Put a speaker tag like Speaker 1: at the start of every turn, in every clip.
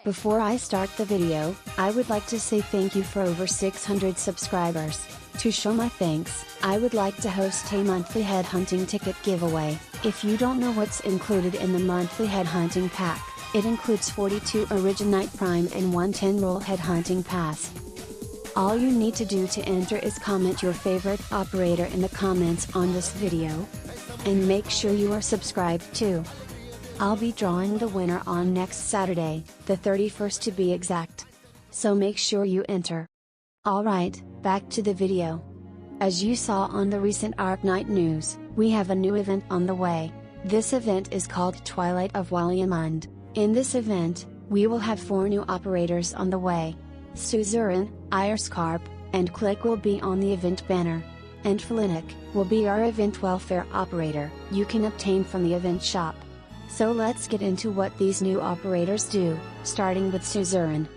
Speaker 1: Before I start the video, I would like to say thank you for over 600 subscribers. To show my thanks, I would like to host a monthly headhunting ticket giveaway. If you don't know what's included in the monthly headhunting pack, it includes 42 Arknight Prime and 110 roll headhunting pass. All you need to do to enter is comment your favorite operator in the comments on this video. And make sure you are subscribed too. I'll be drawing the winner on next Saturday, the 31st to be exact. So make sure you enter. Alright, back to the video. As you saw on the recent Arknight news, we have a new event on the way. This event is called Twilight of Waliamund. In this event, we will have 4 new operators on the way. Suzuran, Ayerscarpe, and Click will be on the event banner. And Folinic will be our event welfare operator you can obtain from the event shop. So let's get into what these new operators do, starting with Suzuran.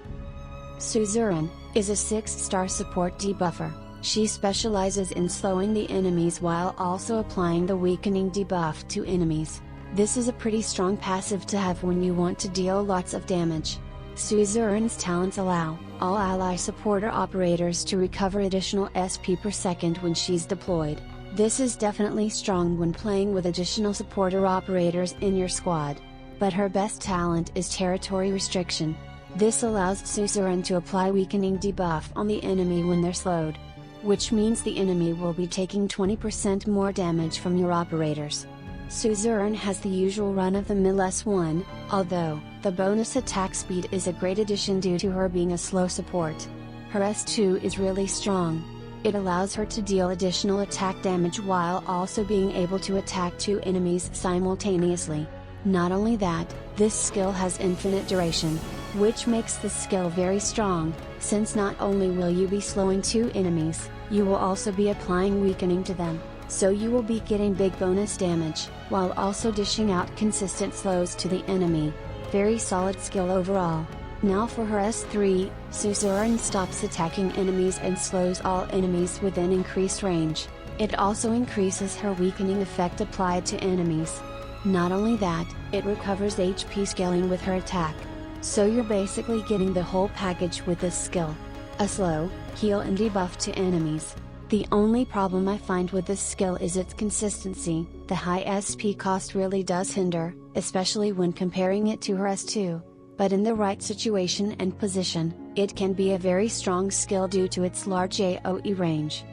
Speaker 1: Suzuran is a 6-star support debuffer. She specializes in slowing the enemies while also applying the weakening debuff to enemies. This is a pretty strong passive to have when you want to deal lots of damage. Suzuran's talents allow all ally supporter operators to recover additional SP per second when she's deployed. This is definitely strong when playing with additional supporter operators in your squad. But her best talent is territory restriction. This allows Suzuran to apply weakening debuff on the enemy when they're slowed. Which means the enemy will be taking 20% more damage from your operators. Suzuran has the usual run-of-the-mill S1, although, the bonus attack speed is a great addition due to her being a slow support. Her S2 is really strong. It allows her to deal additional attack damage while also being able to attack 2 enemies simultaneously. Not only that, this skill has infinite duration, which makes this skill very strong, since not only will you be slowing 2 enemies, you will also be applying weakening to them, so you will be getting big bonus damage, while also dishing out consistent slows to the enemy. Very solid skill overall. Now for her S3, Suzuran stops attacking enemies and slows all enemies within increased range. It also increases her weakening effect applied to enemies. Not only that, it recovers HP scaling with her attack. So you're basically getting the whole package with this skill. A slow, heal and debuff to enemies. The only problem I find with this skill is its consistency. The high SP cost really does hinder, especially when comparing it to her S2. But in the right situation and position, it can be a very strong skill due to its large AoE range.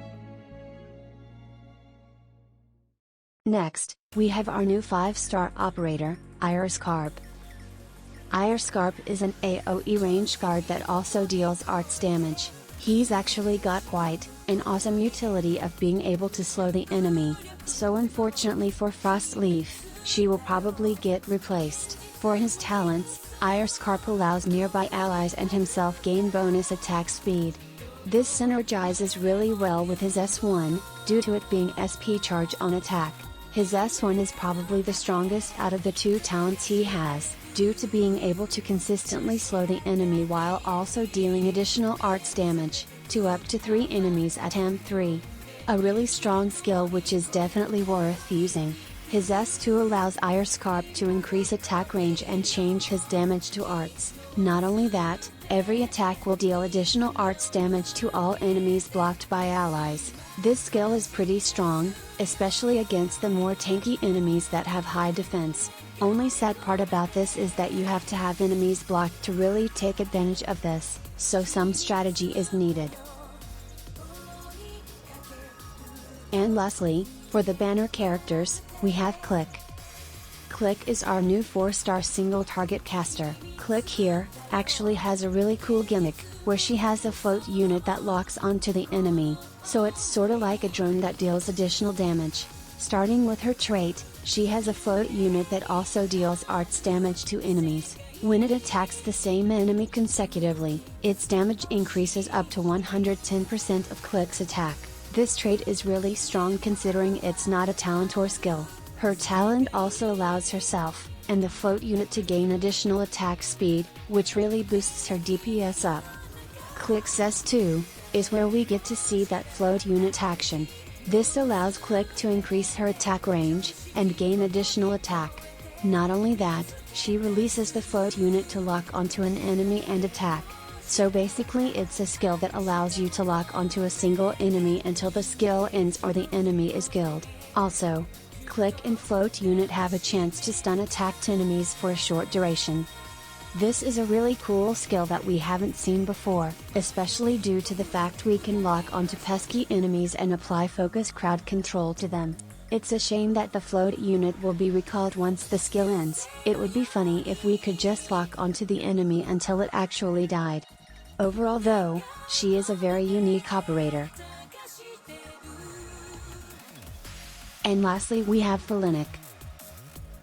Speaker 1: Next, we have our new 5-star operator, Ayerscarpe. Ayerscarpe is an AoE range guard that also deals arts damage. He's actually got quite an awesome utility of being able to slow the enemy, so unfortunately for Frostleaf, she will probably get replaced. For his talents, Ayerscarpe allows nearby allies and himself gain bonus attack speed. This synergizes really well with his S1, due to it being SP charge on attack. His S1 is probably the strongest out of the 2 talents he has, due to being able to consistently slow the enemy while also dealing additional arts damage, to up to 3 enemies at M3. A really strong skill which is definitely worth using. His S2 allows Ayerscarpe to increase attack range and change his damage to arts. Not only that, every attack will deal additional arts damage to all enemies blocked by allies. This skill is pretty strong, especially against the more tanky enemies that have high defense. Only sad part about this is that you have to have enemies blocked to really take advantage of this, so some strategy is needed. And lastly, for the banner characters, we have Click. Click is our new 4-star single target caster. Click here actually has a really cool gimmick, where she has a float unit that locks onto the enemy, so it's sorta like a drone that deals additional damage. Starting with her trait, she has a float unit that also deals arts damage to enemies. When it attacks the same enemy consecutively, its damage increases up to 110% of Click's attack. This trait is really strong considering it's not a talent or skill. Her talent also allows herself, and the float unit to gain additional attack speed, which really boosts her DPS up. Click's S2 is where we get to see that float unit action. This allows Click to increase her attack range, and gain additional attack. Not only that, she releases the float unit to lock onto an enemy and attack. So basically it's a skill that allows you to lock onto a single enemy until the skill ends or the enemy is killed. Also, click and float unit have a chance to stun attacked enemies for a short duration. This is a really cool skill that we haven't seen before, especially due to the fact we can lock onto pesky enemies and apply focus crowd control to them. It's a shame that the float unit will be recalled once the skill ends. It would be funny if we could just lock onto the enemy until it actually died. Overall though, she is a very unique operator. And lastly we have Folinic.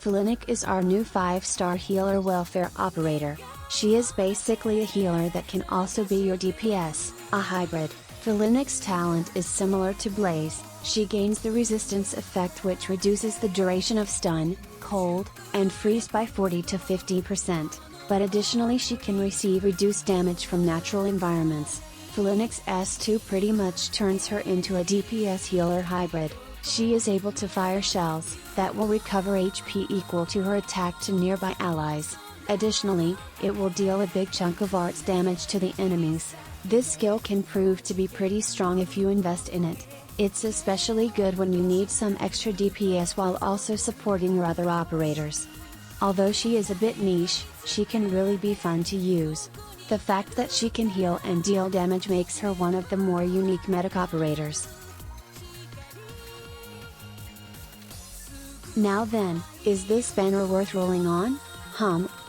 Speaker 1: Folinic is our new 5-star healer welfare operator. She is basically a healer that can also be your DPS, a hybrid. Folinic's talent is similar to Blaze. She gains the resistance effect which reduces the duration of stun, cold, and freeze by 40 to 50%, but additionally she can receive reduced damage from natural environments. Folinic's S2 pretty much turns her into a DPS healer hybrid. She is able to fire shells that will recover HP equal to her attack to nearby allies. Additionally, it will deal a big chunk of arts damage to the enemies. This skill can prove to be pretty strong if you invest in it. It's especially good when you need some extra DPS while also supporting your other operators. Although she is a bit niche, she can really be fun to use. The fact that she can heal and deal damage makes her one of the more unique medic operators. Now then, is this banner worth rolling on?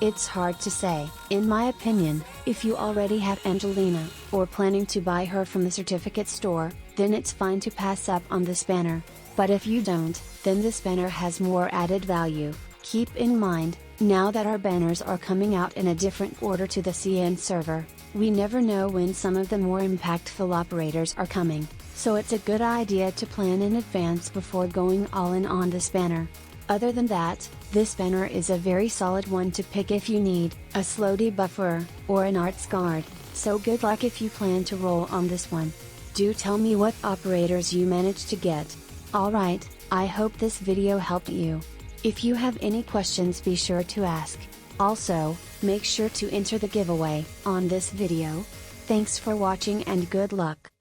Speaker 1: It's hard to say. In my opinion, if you already have Angelina, or planning to buy her from the certificate store, then it's fine to pass up on this banner. But if you don't, then this banner has more added value. Keep in mind, now that our banners are coming out in a different order to the CN server, we never know when some of the more impactful operators are coming, so it's a good idea to plan in advance before going all in on this banner. Other than that, this banner is a very solid one to pick if you need a slow debuffer, or an arts guard, so good luck if you plan to roll on this one. Do tell me what operators you managed to get. Alright, I hope this video helped you. If you have any questions be sure to ask. Also, make sure to enter the giveaway on this video. Thanks for watching and good luck.